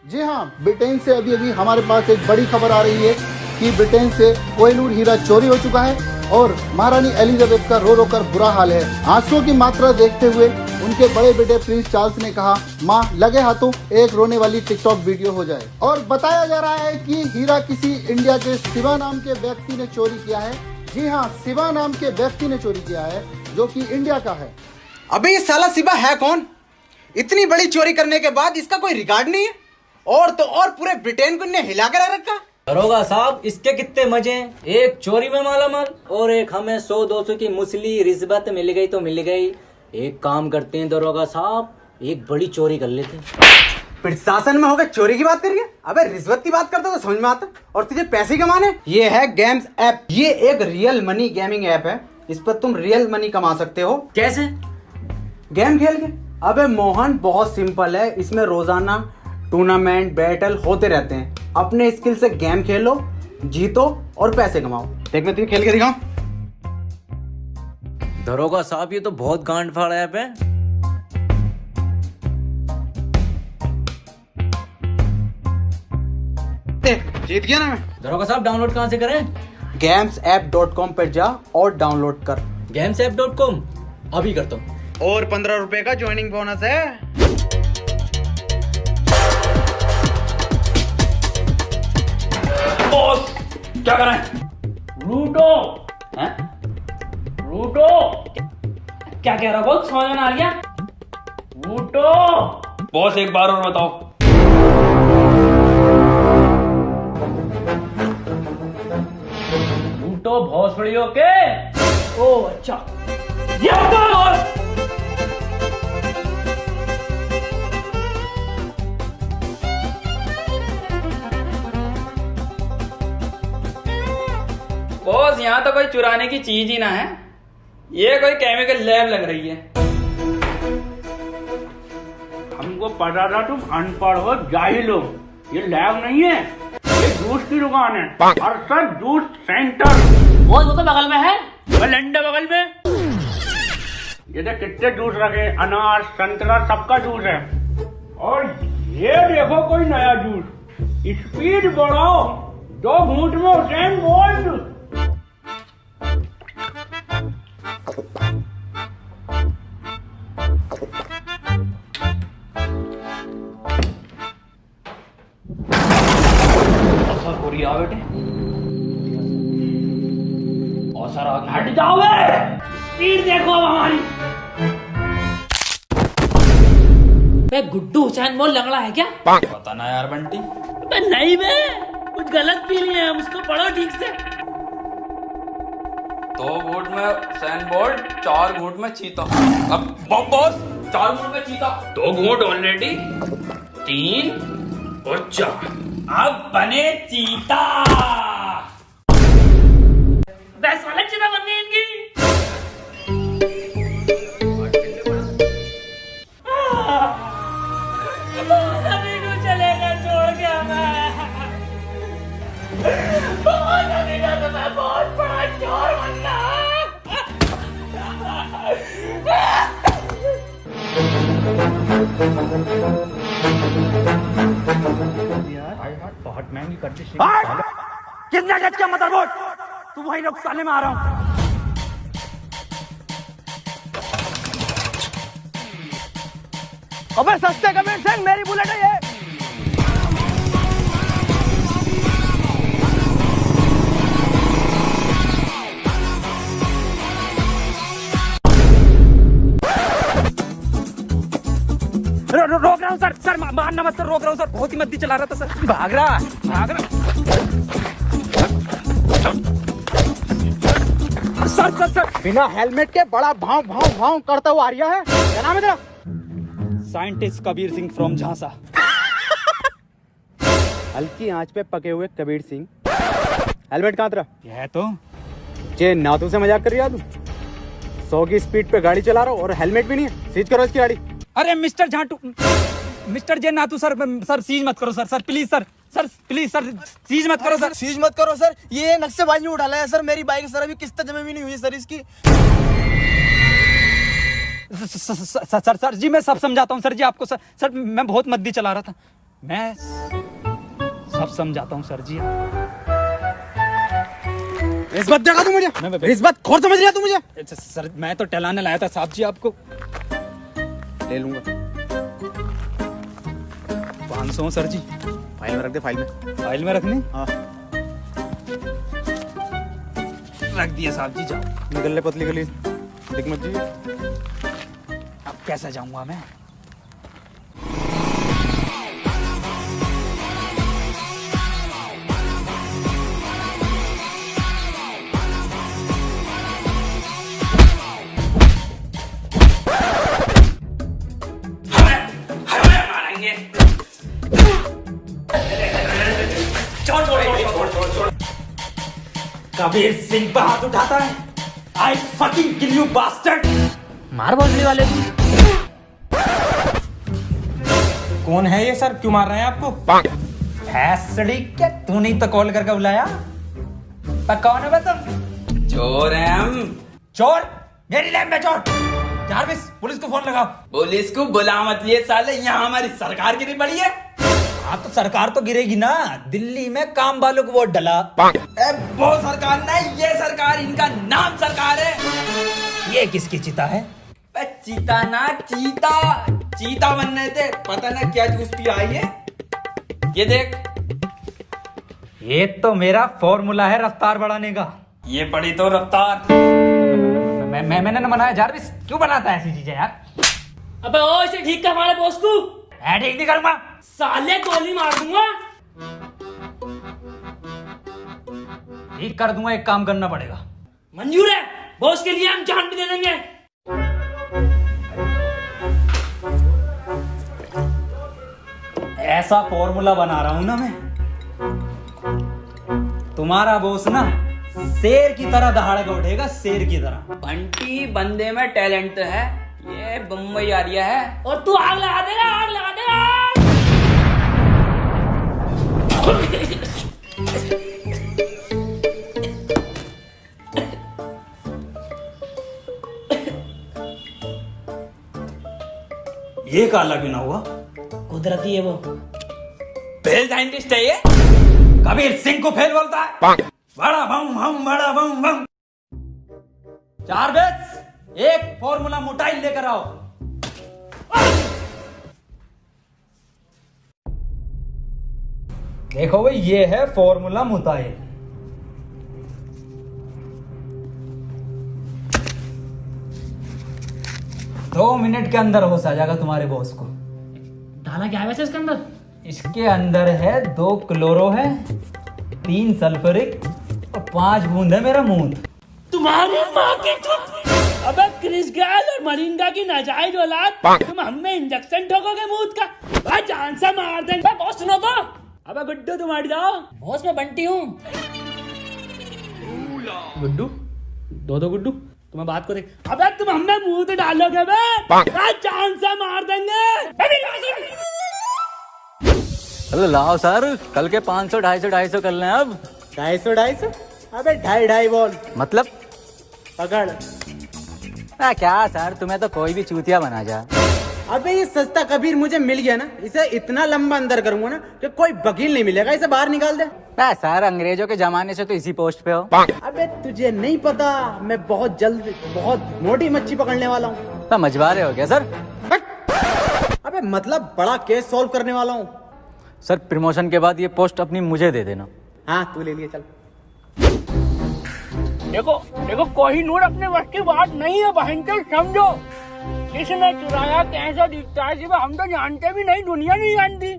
जी हाँ, ब्रिटेन से अभी अभी हमारे पास एक बड़ी खबर आ रही है कि ब्रिटेन से कोहिनूर हीरा चोरी हो चुका है और महारानी एलिजाबेथ का रो रो कर बुरा हाल है। आंसुओं की मात्रा देखते हुए उनके बड़े बेटे प्रिंस चार्ल्स ने कहा, माँ लगे हाथों एक रोने वाली टिकटॉक वीडियो हो जाए। और बताया जा रहा है कि हीरा किसी इंडिया के शिवा नाम के व्यक्ति ने चोरी किया है। जी हाँ, शिवा नाम के व्यक्ति ने चोरी किया है जो कि इंडिया का है। अबे ये साला शिवा है कौन? इतनी बड़ी चोरी करने के बाद इसका कोई रिकॉर्ड नहीं है। और तो और पूरे ब्रिटेन को इन्हें हिला कर रखा। दरोगा साहब, इसके कितने मजे हैं। एक चोरी में मालामाल और एक हमें 100-200 की मुसली रिश्वत मिल गई तो मिल गई। एक काम करते हैं दरोगा साहब, एक बड़ी चोरी कर लेते हैं। प्रशासन में होकर चोरी की बात कर रही है? अबे रिश्वत की बात करता तो समझ में आता। और तुझे पैसे कमाने? ये है गेम्स ऐप। ये एक रियल मनी गेमिंग ऐप है। इस पर तुम रियल मनी कमा सकते हो। कैसे? गेम खेल के। अबे मोहन, बहुत सिंपल है। इसमें रोजाना टूर्नामेंट बैटल होते रहते हैं। अपने स्किल से गेम खेलो, जीतो और पैसे कमाओ। देख मैं तुझे खेल के दिखाऊं। दरोगा साहब, ये तो बहुत गांड फाड़ ऐप है। जीत गया ना मैं। दरोगा साहब, डाउनलोड कहाँ से करें? gamesapp.com पर जा और डाउनलोड कर। gamesapp.com अभी करता हूँ। और 15 रुपए का ज्वाइनिंग बोनस है। बॉस क्या कर रहे हैं? रूटो हैं? रूटो क्या कह रहा बॉस? समझ में ना आ गया? रूटो बॉस एक बार और बताओ। रूटो भोसड़ियों के। ओ अच्छा, ये बताओ बॉस। बॉस यहाँ तो कोई चुराने की चीज ही ना है। ये कोई केमिकल लैब लग रही है। हमको पता था तुम अनपढ़ हो, जाहिल हो। ये लैब नहीं है, ये जूस की दुकान है। Arshad juice centre. वो तो बगल में है, लंडे बगल में। ये देख कितने जूस रखे, अनार संतरा सबका जूस है। और ये देखो कोई नया जूस। स्पीड बढ़ाओ, 2 घूंट में हुसैन बोल्ट। आ बेटे, और सर आगे हट जाओ। स्पीड देखो अब हमारी। गुड्डू हुसैन बोल लंगड़ा है क्या? पता ना यार बंटी। नहीं बे, कुछ गलत फील है, उसको पढ़ो ठीक से। 2 घूंट में हुसैन बोल्ट, 4 घूंट में चीता। अब बॉस 4 घूंट में चीता। 2 घूंट ऑलरेडी, 3 और 4। अब बने चीता। बस वाला चीता बन गई इनकी। अभी को चलेगा छोड़ के हमें। अभी का तो मैं बहुत बड़ा चोर बनना। बहुत महंगी कर दी। कितना कच्चा मदरबोर्ड, तू वही लोग साले में आ रहा हूं। अबे सस्ते कमेंट से मेरी बुलेट है ये। रोक रहा हूँ सर। सर मारना मत सर, रोक रहा हूँ सर। बहुत ही मद्दी चला रहा था सर। भाग रहा। सर सर सर, बिना हेलमेट के बड़ा भाव भाव भाव करता हुआ आ रहा है। क्या नाम है तेरा? साइंटिस्ट कबीर सिंह फ्रॉम झांसा। हल्की आंच पे पके हुए कबीर सिंह। हेलमेट कहाँ तेरा? यह तो जे नातू से मजाक कर रही है तू? 100 की स्पीड पे गाड़ी चला रहा हो और हेलमेट भी नहीं है। सीज करो इसकी गाड़ी। अरे मिस्टर झांटू, मिस्टर जे नातू सर, सर सीज मत करो sir. Sir please sir, sir please sir seize मत करो सर। सीज मत करो सर। ये नक्शेबाजी में उठा है सर मेरी बाइक। सर अभी किस्त जमा भी नहीं हुई सर इसकी। सर जी मैं सब समझाता हूँ सर जी आपको। सर मैं बहुत मद्दी चला रहा था। मैं सब समझाता हूँ सर जी। रिश्वत देगा तू मुझे? रिश्वत खोर समझ रहा तू मुझे? सर मैं तो टहलाने लाया था साहब जी आपको। ले लूंगा। 500 सर जी। फाइल में रख दे, फाइल में। फाइल में रखनी? हाँ। रख दिया साहब जी, जाओ। निकल ले पतली गली, दिख मत जी। अब कैसे जाऊंगा मैं? कबीर सिंह पे हाथ उठाता है। I fucking kill you bastard! मार भोसड़ी वाले को। कौन है ये सर? क्यों मार रहे हैं आपको? भैंसड़ी क्या तूने तो कॉल करके बुलाया? पर कौन है बे तुम? चोर हैं हम। चोर? मेरी लैब में चोर? जारविस, पुलिस को फोन लगाओ। पुलिस को बुला मत लिए साले, यहाँ हमारी सरकार गिरी पड़ी है। हाँ तो सरकार तो गिरेगी ना। दिल्ली में काम वालों को वोट डला। वो सरकार नहीं, ये सरकार, इनका नाम सरकार है। ये किसकी चिता है? चीता ना चीता, चीता बनने थे, पता ना क्या जूस पी आई है। ये देख, ये तो मेरा फॉर्मूला है रफ्तार बढ़ाने का। ये पड़ी तो रफ्तार। मैंने न बनाया। जारविस क्यों बनाता है ऐसी चीजें यार? अबे ओ इसे ठीक कर हमारे बॉस को। ठीक नहीं करूंगा साले, गोली मार दूंगा। ठीक कर दूंगा। एक काम करना पड़ेगा। मंजूर है, बॉस के लिए हम जान भी दे देंगे। ऐसा फॉर्मूला बना रहा हूं ना मैं, तुम्हारा बॉस ना शेर की तरह दहाड़ के उठेगा, शेर की तरह। बंटी बंदे में टैलेंट तो है, ये बम्बई आ रिया है। और तू आग लगा देगा, आग लगा देगा। ये काला क्यों ना हुआ? कुदरती है वो। फेल साइंटिस्ट है ये। कबीर सिंह को फेल बोलता है। बड़ा बम हम, बड़ा बम बम। जारविस, एक फॉर्मूला मोटाइल लेकर आओ। देखो भाई, ये है फॉर्मूला मोटाइल। दो मिनट के अंदर होश आ जाएगा तुम्हारे बॉस को। डाला क्या है वैसे इसके अंदर? इसके अंदर है 2 क्लोरो है, 3 सल्फ्यूरिक और 5 बूंद है मेरा मूत। तुम्हारी माँ की चुत। अबे क्रिस गैल और मरिंगा की नाजायज औलाद, तुम हमें इंजेक्शन ठोकोगे मूत का? भाई जान से मार देंगे। बॉस सुनो तो। अबे गुड्डू तुम हट जाओ। बॉस मैं बंटी हूँ। गुड्डू, दो गुड्डू, तुम्हें बात को देख। अबे तुम हमें मुंह तो डालोगे बे? भाई जान से मार देंगे। चलो लाओ सर, कल के 500 250 कर लें अब। 250? अबे 2.5 बोल। मतलब पकड़। क्या सर, तुम्हें तो कोई भी चूतिया बना जा। अबे ये सस्ता कबीर मुझे मिल गया ना, इसे इतना लंबा अंदर करूंगा ना कि कोई वकील नहीं मिलेगा, इसे बाहर निकाल दे। सर अंग्रेजों के जमाने से तो इसी पोस्ट पे हो। अबे तुझे नहीं पता, मैं बहुत जल्द बहुत मोटी मच्छी पकड़ने वाला हूँ। तो मजबारे हो गया सर। अबे मतलब बड़ा केस सॉल्व करने वाला हूँ। सर प्रमोशन के बाद ये पोस्ट अपनी मुझे दे देना। हाँ तू ले लिए, चल। देखो देखो, कोहिनूर अपने वश की बात नहीं है बहन के, समझो। किसने चुराया, कैसा दिखता है, सिर्फ हम तो जानते भी नहीं, दुनिया नहीं जानती।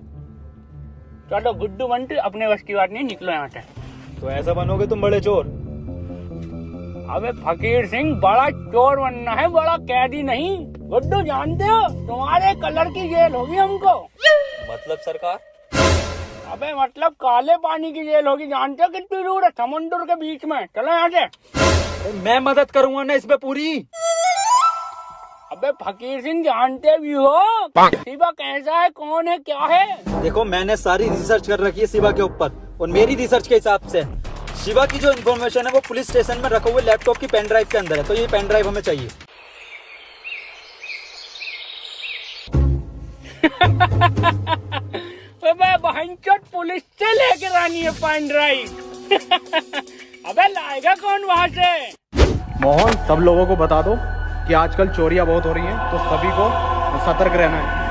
चलो गुड्डू बंटी, अपने वश की बात नहीं, निकलो यहाँ से। तो ऐसा बनोगे तुम बड़े चोर। अबे फकीर सिंह, बड़ा चोर बनना है, बड़ा कैदी नहीं। गुड्डू जानते हो, तुम्हारे कलर की जेल होगी हमको। मतलब सरकार? अबे मतलब काले पानी की जेल होगी, जानते हो कितनी दूर है? समुद्र के बीच में। चलो यहाँ से। मैं मदद करूंगा ना इसमें पूरी। अबे फकीर सिंह, जानते भी हो शिवा कैसा है, कौन है, क्या है? देखो मैंने सारी रिसर्च कर रखी है शिवा के ऊपर, और मेरी रिसर्च के हिसाब से शिवा की जो इन्फॉर्मेशन है वो पुलिस स्टेशन में रखे हुए लैपटॉप की पेन ड्राइव के अंदर है। तो ये पेन ड्राइव हमें चाहिए। बहनचोद पुलिस से लेकर आनी है पेन ड्राइव। अबे लाएगा कौन वहाँ से? मोहन, सब लोगों को बता दो कि आजकल चोरियां बहुत हो रही हैं, तो सभी को सतर्क रहना है।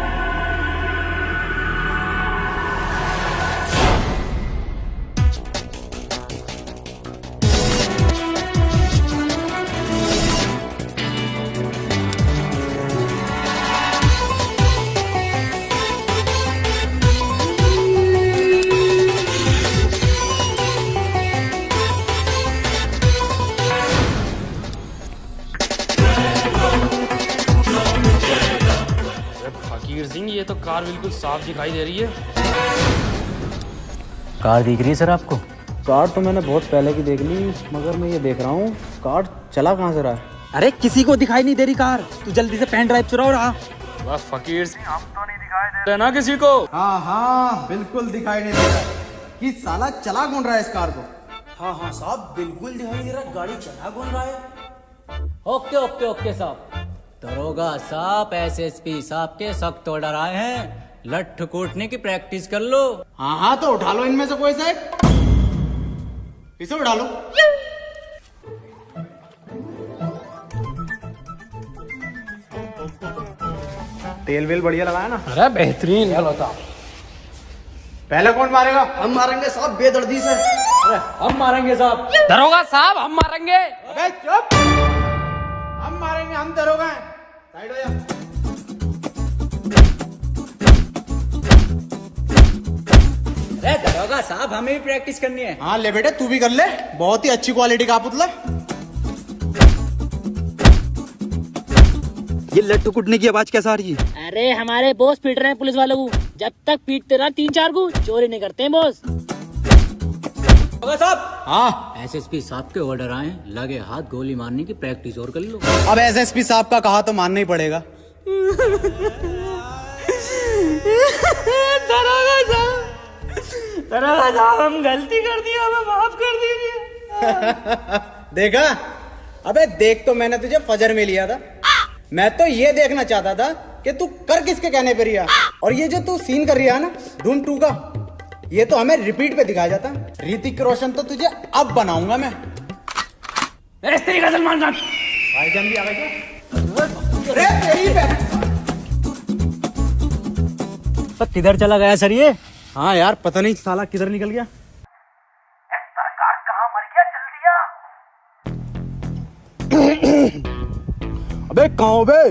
फकीर सिंह, ये तो कार बिल्कुल साफ दिखाई दे रही है। कार दिख रही है सर आपको? कार तो मैंने बहुत पहले की देख ली, मगर मैं ये देख रहा हूँ कार चला कहाँ से रहा है। अरे किसी को दिखाई नहीं दे रही कार, तू जल्दी से पेन ड्राइव चुरा रहा। बस फकीर सिंह, हम तो नहीं दिखाई दे रहे ना किसी को। हाँ हाँ, बिल्कुल दिखाई नहीं दे रहा कि साला चला कौन रहा है इस कार को। हाँ हाँ साहब, बिल्कुल दिखाई नहीं दे रहा, गाड़ी चला कौन रहा है। ओके ओके ओके साहब। दरोगा साहब एसएसपी साहब के सख्त ऑर्डर आए हैं, लठ कूटने की प्रैक्टिस कर लो। हाँ हाँ, तो उठा लो इनमें से कोई सा एक, इसे उठा लो। तेल वेल बढ़िया लगाया ना? अरे बेहतरीन। चलो साहब, पहले कौन मारेगा? हम मारेंगे साहब बेदर्दी से। अरे हम मारेंगे साहब। दरोगा साहब, हम मारेंगे। अबे चुप, हम मारेंगे, हम दरोगा हैं। साइड हो जा। अरे दरोगा साहब, हमें भी प्रैक्टिस करनी है। हाँ ले बेटे, तू भी कर ले, बहुत ही अच्छी क्वालिटी का पुतला। ये लट्टू कुटने की आवाज कैसा आ रही है? अरे हमारे बॉस पीट रहे हैं पुलिस वालों को, जब तक पीटते रहा 3-4 को चोरी नहीं करते हैं बॉस। दरोगा साहब, हाँ, एसएसपी साहब के ऑर्डर आए, लगे हाथ गोली मारने की प्रैक्टिस और कर लो। अब एसएसपी साहब का कहा तो मानना ही पड़ेगा। दरोगा साहब, हम गलती कर दी, हमें माफ कर दीजिए। देखा, अबे देख तो मैंने तुझे फजर में लिया था, मैं तो ये देखना चाहता था कि तू कर किसके कहने पे रिया। और ये जो तू सीन कर रहा है ना धूम 2 का, ये तो हमें रिपीट पे दिखाया जाता। ऋतिक रोशन तो तुझे अब बनाऊंगा मैं। सलमान खान भाईजान भी आ गए क्या? अरे तेरी बहन। तो किधर चला गया सर ये? हाँ यार, पता नहीं साला किधर निकल गया। सरकार कहाँ मर गया, जल्दी आ। अबे कहाँ हो बे?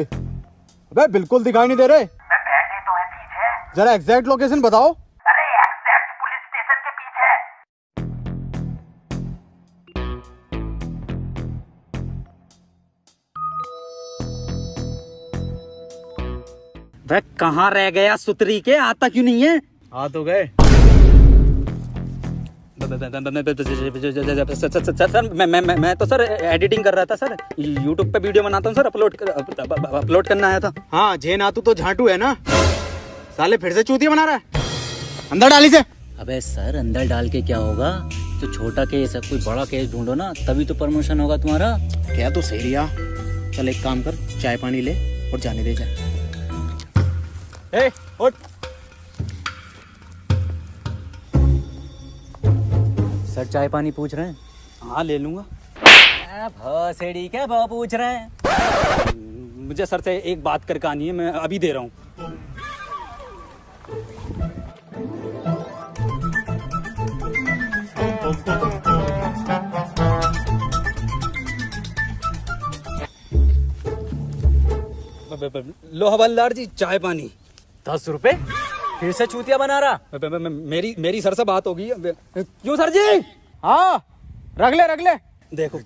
अबे बिल्कुल दिखाई नहीं दे रहे। मैं बैठे तो है पीछे। जरा एग्जैक्ट लोकेशन बताओ। अरे एग्जैक्ट पुलिस स्टेशन के पीछे। वह कहाँ रह गया सुतरी के, आता क्यों नहीं है? आ तो गए। सर मैं तो सर एडिटिंग कर रहा था सर, यूट्यूब पे वीडियो बनाता हूँ सर, अपलोड करना आया था। हाँ, जे नातू तो झांटू है ना, साले फिर से चूतिया बना रहा है। अंदर डाली से। अबे सर, अंदर डाल के क्या होगा? तो छोटा केस है, कोई बड़ा केस ढूंढो ना, तभी तो प्रमोशन होगा तुम्हारा। क्या तो सही रिया। चल एक काम कर, चाय पानी ले और जाने दे जा। ए, उठ। सर चाय पानी पूछ रहे हैं? हाँ ले लूंगा। भौसेड़ी क्या भाव पूछ रहे हैं? मुझे सर से एक बात करके आनी है, मैं अभी दे रहा हूँ। लो हवलदार जी, चाय पानी। 10 रुपए? फिर से चूतिया बना रहा? मेरी सर से बात होगी। क्यों सर जी? हाँ, रख ले। देखो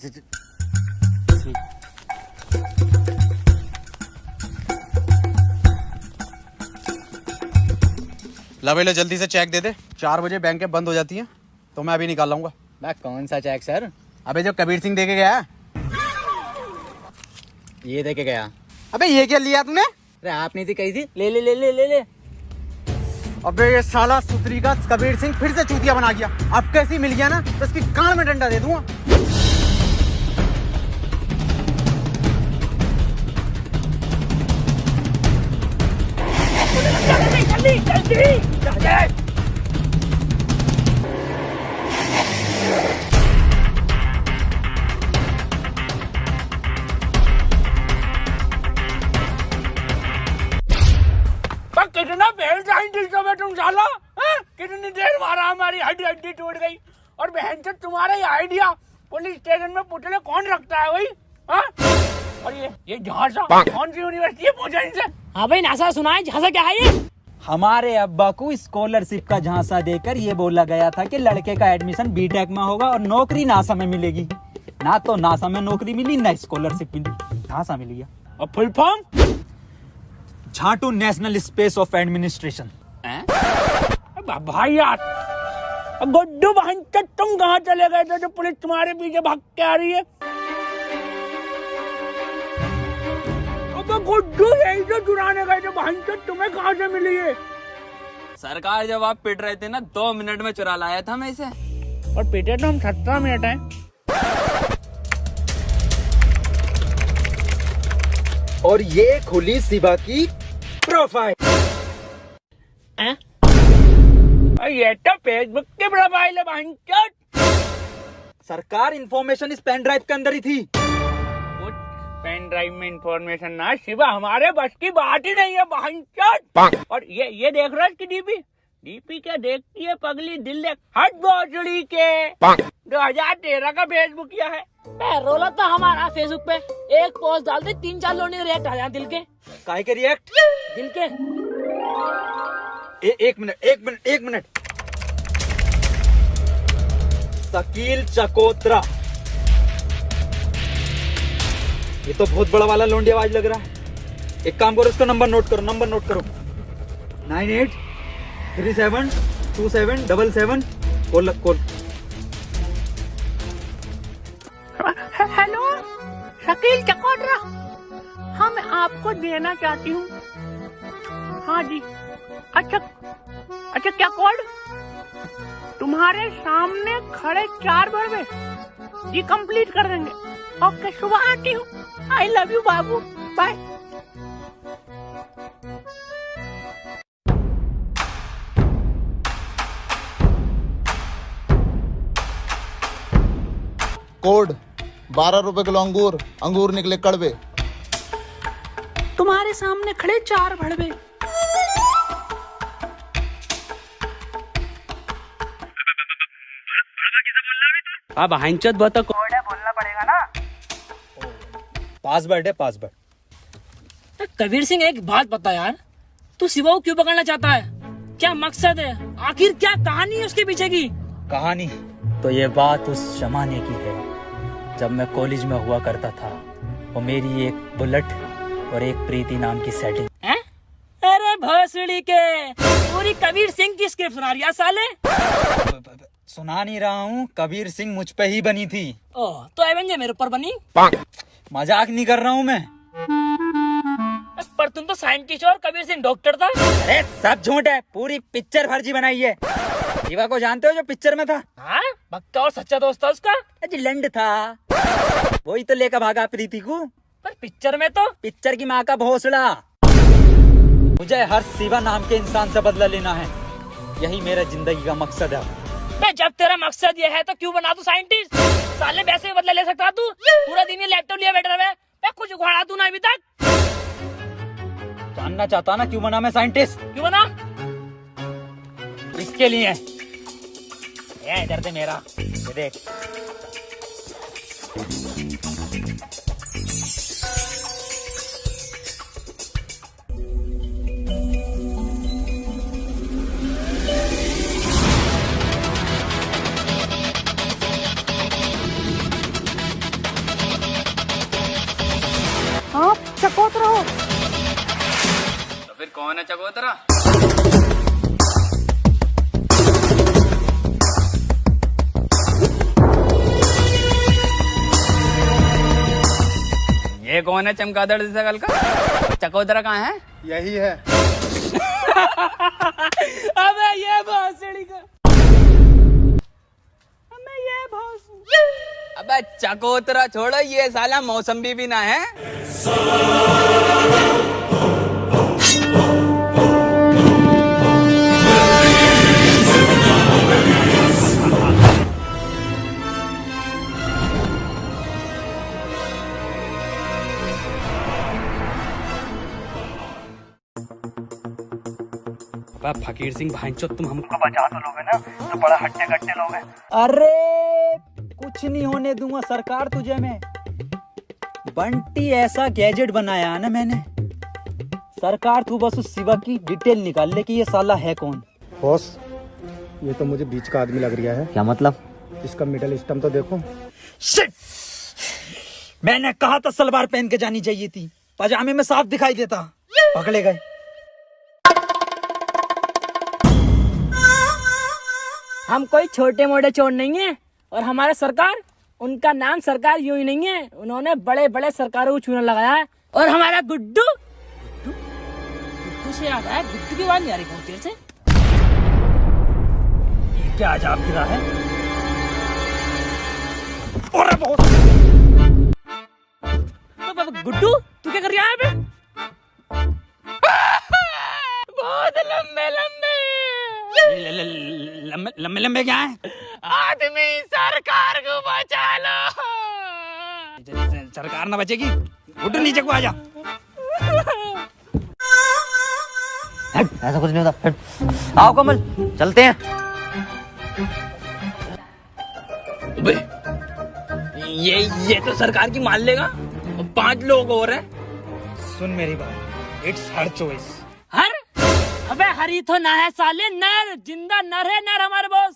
ला भैया, जल्दी से चेक दे दे। 4 बजे बैंकें बंद हो जाती हैं, तो मैं अभी निकाल लाऊंगा। मैं कौन सा चेक सर? अबे जो कबीर सिंह दे के गया। ये दे के गया। अबे ये क्या लिया तूने? अरे आपने तो कही थी ले ले ले ले ले ले। अबे ये साला सुतरी का कबीर सिंह फिर से चूतिया बना गया। अब कैसी मिल गया ना, तो इसकी कान में डंडा दे दूंगा। जल्दी जल्दी जल्दी। कितना फेल साइंटिस्ट हो बे तुम साला, हैं? कितनी देर मारा, हमारी हड्डी हड्डी टूट गई। और बहन से तुम्हारा ये आइडिया पुलिस स्टेशन में पुतले कौन रखता है भाई, हाँ? और ये झांसा कौन सी यूनिवर्सिटी है, पूछा इनसे। हाँ भाई नासा सुना है, झांसा क्या है ये? हमारे अब्बा को स्कॉलरशिप का झांसा देकर ये बोला गया था कि लड़के का एडमिशन बीटेक में होगा और नौकरी नासा में मिलेगी। ना तो नासा में नौकरी मिली, ना स्कॉलरशिप मिली, झांसा मिल गया। और फुल फॉर्म? झाटू नेशनल स्पेस ऑफ एडमिनिस्ट्रेशन। भाई यार, गुड्डू बहन तुम कहाँ चले गए थे जो पुलिस तुम्हारे पीछे भाग के आ रही है? गुड्डू यही तो चुराने गए थे, बहन तुम्हें कहाँ से मिली है? सरकार जब आप पिट रहे थे ना, 2 मिनट में चुरा लाया था मैं इसे। और पीटे तो हम 17 मिनट हैं। और ये खुली शिवा की प्रोफाइल। ये तो फेसबुक की प्रोफाइल है बहनचोद। सरकार इंफॉर्मेशन इस पेन ड्राइव के अंदर ही थी। पेन ड्राइव में इंफॉर्मेशन ना शिवा, हमारे बस की बात ही नहीं है बहनचोद। और ये देख रहा है इसकी डीपी क्या देखती है पगली, दिल देख हट भोसड़ी के 2013 का फेसबुक किया है। रोला था हमारा फेसबुक पे, एक पोस्ट डालते 3-4 लोगों ने रिएक्ट आ जाए दिल के। काहे के रिएक्ट? दिल के। एक मिनट। शकील चकोत्रा, ये तो बहुत बड़ा वाला लोंडी आवाज लग रहा है। एक काम करो, इसका नंबर नोट करो 98372777। कॉल। हेलो शकील चकोत्रा, हाँ मैं आपको देना चाहती हूँ। हाँ जी, अच्छा क्या कोड? तुम्हारे सामने खड़े 4 बड़े जी, कंप्लीट कर देंगे। ओके, सुबह आती हूँ। आई लव यू बाबू, बाय। कोड 12 रुपए किलो अंगूर निकले कड़वे। तुम्हारे सामने खड़े 4 भड़वे। अब हाइंचत बता कोड है, बोलना पड़ेगा ना। पासवर्ड है, पासवर्ड। कबीर सिंह एक बात बता यार, तू शिवा को क्यों पकड़ना चाहता है? क्या मकसद है? आखिर क्या कहानी है उसके पीछे की? कहानी तो ये बात उस जमाने की है जब मैं कॉलेज में हुआ करता था। वो मेरी एक बुलेट और एक प्रीति नाम की सेटिंग। अरे भोसड़ी के, पूरी कबीर सिंह की स्क्रिप्ट सुना रही है साले। सुना नहीं रहा हूँ, कबीर सिंह मुझ पे ही बनी थी। ओह, तो एवेंजर मेरे ऊपर बनी? मजाक नहीं कर रहा हूँ मैं। पर तुम तो साइंटिस्ट और कबीर सिंह डॉक्टर था। अरे सब झूठ है, पूरी पिक्चर फर्जी बनाई है। शिवा को जानते हो जो पिक्चर में था? हाँ, पक्का और सच्चा दोस्त था उसका। अजी लंड था, वही तो लेकर भागा प्रीति को। पर पिक्चर में तो पिक्चर की माँ का भोसड़ा। मुझे हर शिवा नाम के इंसान से बदला लेना है, यही मेरा जिंदगी का मकसद है। जब तेरा मकसद ये है तो क्यों बना तू साइंटिस्ट? साले वैसे ही बदला ले सकता तू। पूरा दिन ये लैपटॉप लिया बैठा रहे, कुछ उखाड़ा तू ना अभी तक। जानना चाहता ना क्यों बना मैं साइंटिस्ट? क्यों बना? इसके लिए। ये इधर से मेरा ये देख। आप चकोतरा हो? तो फिर कौन है चकोतरा? ये कौन है चमगादड़ जैसा कल का? चकोतरा कहाँ है? यही है। अबे ये भोसड़ी का। अबे चकोतरा छोड़ो, ये साला मौसम्बी भी ना है। फकीर सिंह भाईचोद तुम हमको बचा तो लोगे ना, तो बड़ा हट्टे कट्टे लोग हैं। अरे कुछ नहीं होने दूंगा सरकार तुझे मैं। बंटी ऐसा गैजेट बनाया है ना मैंने, सरकार तू बस उस शिवा की डिटेल निकाल ले कि ये साला है कौन। बॉस ये तो मुझे बीच का आदमी लग रहा है। क्या मतलब? इसका मिडल स्टम्प तो देखो। शिट! मैंने कहा था सलवार पहन के जानी चाहिए थी, पजामे में साफ दिखाई देता। पकड़े गए। हम कोई छोटे मोटे चोर नहीं है, और हमारे सरकार, उनका नाम सरकार यूं ही नहीं है, उन्होंने बड़े बड़े सरकारों को चूना लगाया है। और हमारा गुड्डू गुड्डू से याद आया, गुड्डू की बात नहीं आ रही बहुत देर से। क्या अजाब गिरा है? अरे गुड्डू तू क्या कर रहा है? बहुत लंबे लंबे लंबे क्या है? आदमी, सरकार को बचा लो। सरकार ना बचेगी। गुड्डू नीचे को आजा। ऐसा कुछ नहीं होता। आओ कमल चलते हैं। ये तो सरकार की मान लेगा, 5 लोग और हैं। सुन मेरी बात, इट्स हर चॉइस। हर? अबे हरी तो ना है साले, नर, जिंदा नर है, नर हमारे बॉस।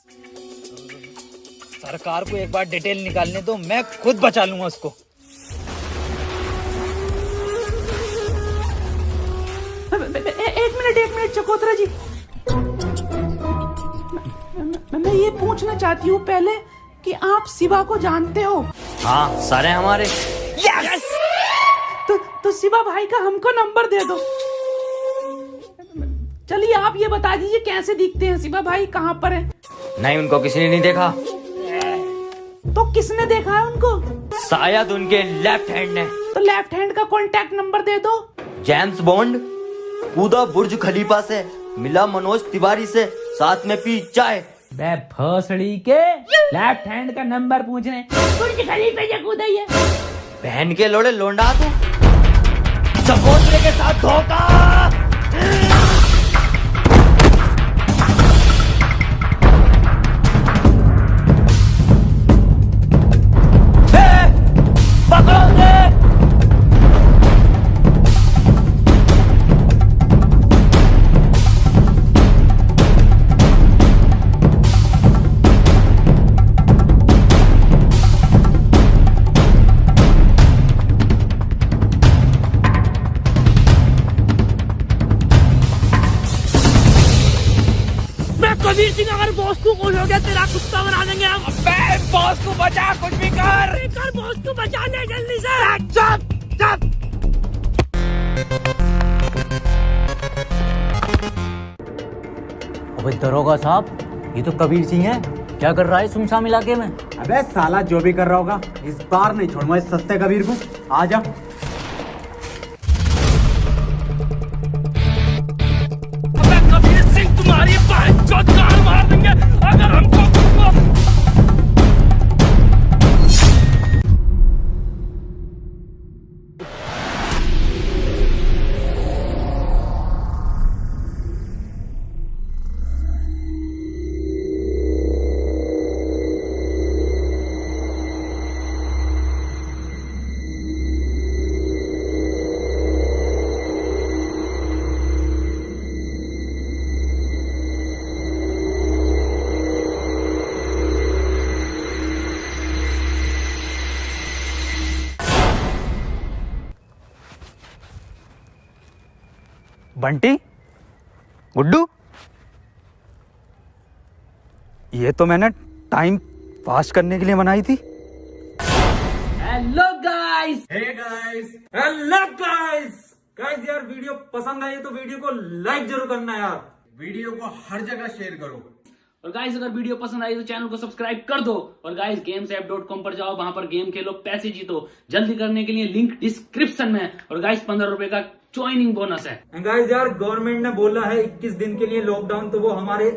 सरकार को एक बार डिटेल निकालने दो, मैं खुद बचा लूंगा उसको। एक मिनट चकोतरा जी, मैं ये पूछना चाहती हूँ पहले कि आप शिवा को जानते हो? हाँ सारे हमारे। यस! तो शिवा भाई का हमको नंबर दे दो। चलिए आप ये बता दीजिए कैसे दिखते हैं शिवा भाई, कहाँ पर है? नहीं उनको किसी ने नहीं देखा। तो किसने देखा है उनको? शायद उनके लेफ्ट हैंड ने। तो लेफ्ट हैंड का कॉन्टैक्ट नंबर दे दो। जेम्स बॉन्ड कूदा बुर्ज खलीफा से, मिला मनोज तिवारी से, साथ में पी चाय। बे भोसड़ी के लेफ्ट हैंड का नंबर पूछने बुर्ज खलीफा से कूदा ही है। बहन के लोड़े लोंडा तू, चकोतरे के साथ धोखा। कबीर सिंह अगर बॉस को कुछ हो गया तेरा कुत्ता बना देंगे हम। अबे बॉस को बचा, कुछ भी कर बॉस को बचा ले जल्दी से। चुप चुप। अबे दरोगा साहब, ये तो कबीर सिंह है, क्या कर रहा है सुमशाम इलाके में? अबे साला जो भी कर रहा होगा, इस बार नहीं छोड़ूंगा इस सस्ते कबीर को। आजा। कबीर सिंह तुम्हारी बात गाड़ मार देंगे अगर हमको। बंटी, गुड्डू, ये तो मैंने टाइम पास करने के लिए बनाई थी। Hello guys. हेलो गाइस यार वीडियो पसंद आई तो वीडियो को लाइक जरूर करना यार। वीडियो को हर जगह शेयर करो। और गाइस अगर वीडियो पसंद आई तो चैनल को सब्सक्राइब कर दो। और गाइस gamesapp.com पर जाओ, वहां पर गेम खेलो, पैसे जीतो। जल्दी करने के लिए लिंक डिस्क्रिप्शन में। और गाइस 15 रुपए का ज्वाइनिंग बोनस है। गाइस यार गवर्नमेंट ने बोला है 21 दिन के लिए लॉकडाउन, तो वो हमारे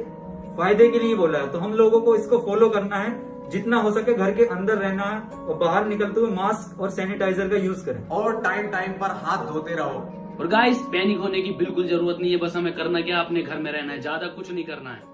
फायदे के लिए बोला है, तो हम लोगों को इसको फॉलो करना है। जितना हो सके घर के अंदर रहना है और बाहर निकलते हुए मास्क और सैनिटाइजर का यूज करें। और टाइम टाइम पर हाथ धोते रहो। और गाइस पैनिक होने की बिल्कुल जरूरत नहीं है, बस हमें करना क्या, अपने घर में रहना है, ज्यादा कुछ नहीं करना है।